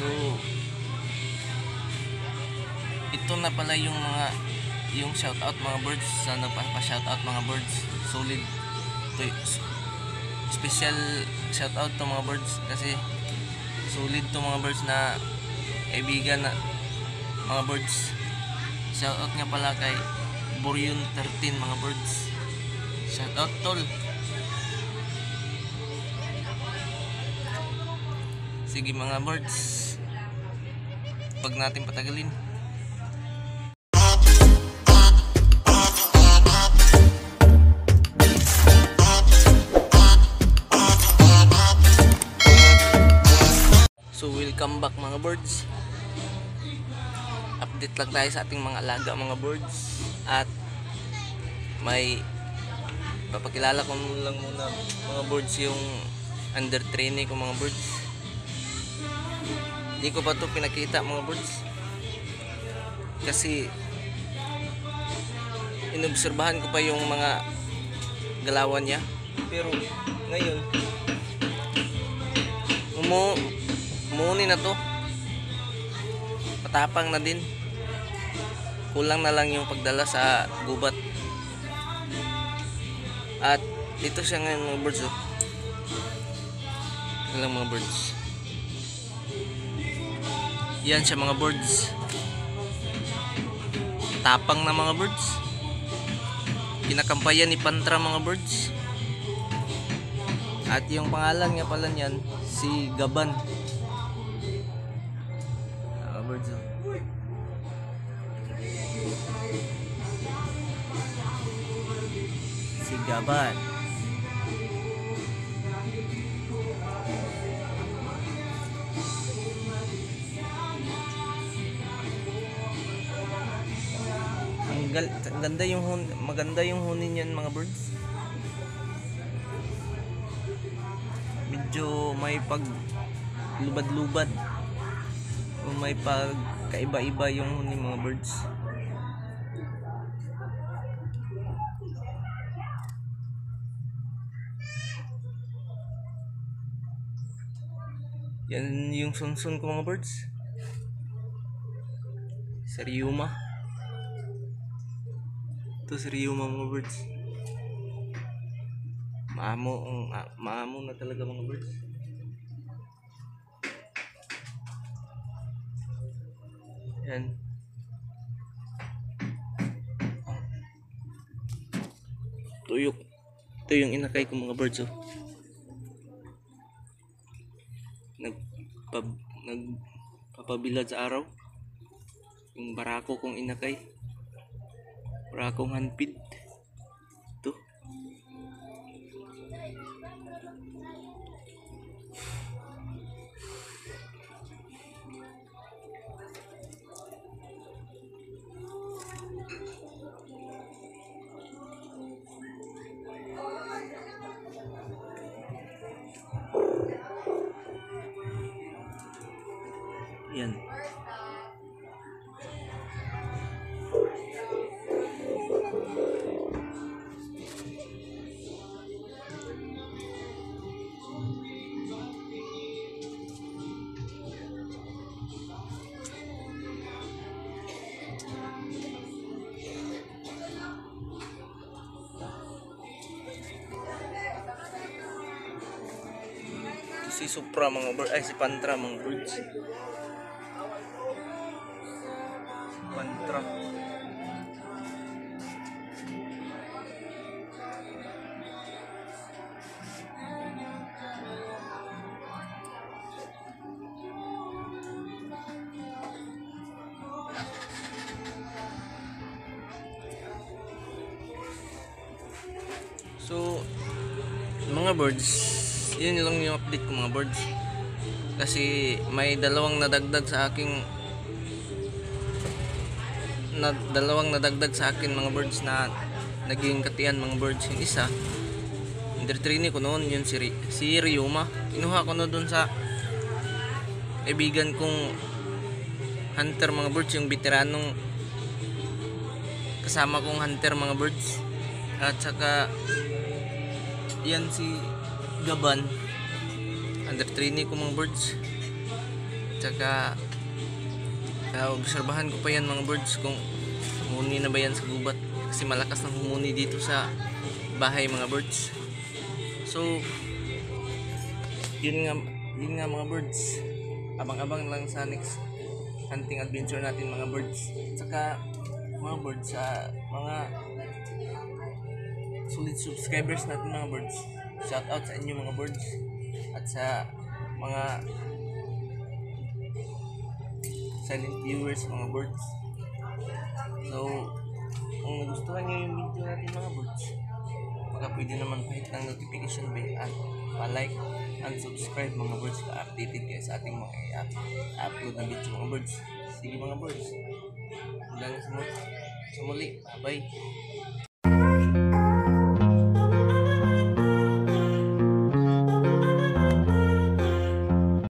So ito na pala yung shoutout mga birds. Sana pa-shoutout mga birds. Solid to, special shoutout to mga birds kasi solid to mga birds na kaibigan na mga birds. Shoutout nga pala kay Boryon 13 mga birds. Shoutout tol. Sige mga birds, wag natin patagalin. So welcome back mga birds. Update lang tayo sa ating mga alaga mga birds. At may papakilala ko lang muna mga birds yung under training ko mga birds. Hindi ko pa ito pinakita mga birds kasi inobserbahan ko pa yung mga galawan niya, pero ngayon umuni na to, patapang na din, kulang na lang yung pagdala sa gubat. At dito siya ngayon mga birds lang mga birds. Yan siya mga birds, tapang na mga birds, kinakampayan ni Pantra mga birds. At yung pangalan nga pala niyan si Gaban mga birds. Si Gaban. Maganda yung huni niyan mga birds. Medyo may pag lubad-lubad o may pag kaiba-iba yung huni mga birds. Yan yung sunsun ko mga birds. Seriuma. Ito Seriuma mga birds. Maamo na talaga mga birds. Yan. Tuyok. Ito yung inakay ko mga birds nagpapabilad sa araw. Yung barako kong inakay, barakong handpid. Ito yan. Si Supra mga birds, ay si Pantra mga birds. Pantra. So mga birds, yun lang yung update ko mga birds. Kasi may dalawang nadagdag sa akin mga birds na naging katiyan mga birds. Yung isa under training ko noon yun si Ryuma. Kinuha ko na dun sa kaibigan kong hunter mga birds, yung veteranong kasama kong hunter mga birds. At saka yan si Gaban, under training ko mga birds. Tsaka obserbahan ko pa yan mga birds kung humuni na ba yan sa gubat, kasi malakas ng humuni dito sa bahay mga birds. So yun nga mga birds, abang-abang lang sa next hunting adventure natin mga birds. Tsaka mga birds, sa mga solid subscribers natin mga birds, shout out sa inyo mga birds, at sa mga silent viewers mga birds. So kung nagustuhan nyo yung video natin mga birds, baka pwede naman pa-hit ng notification bell at pa-like and subscribe mga birds, ka-updated kayo sa ating mga upload na video mga birds. Sige mga birds, hanggang sa muli, bye bye.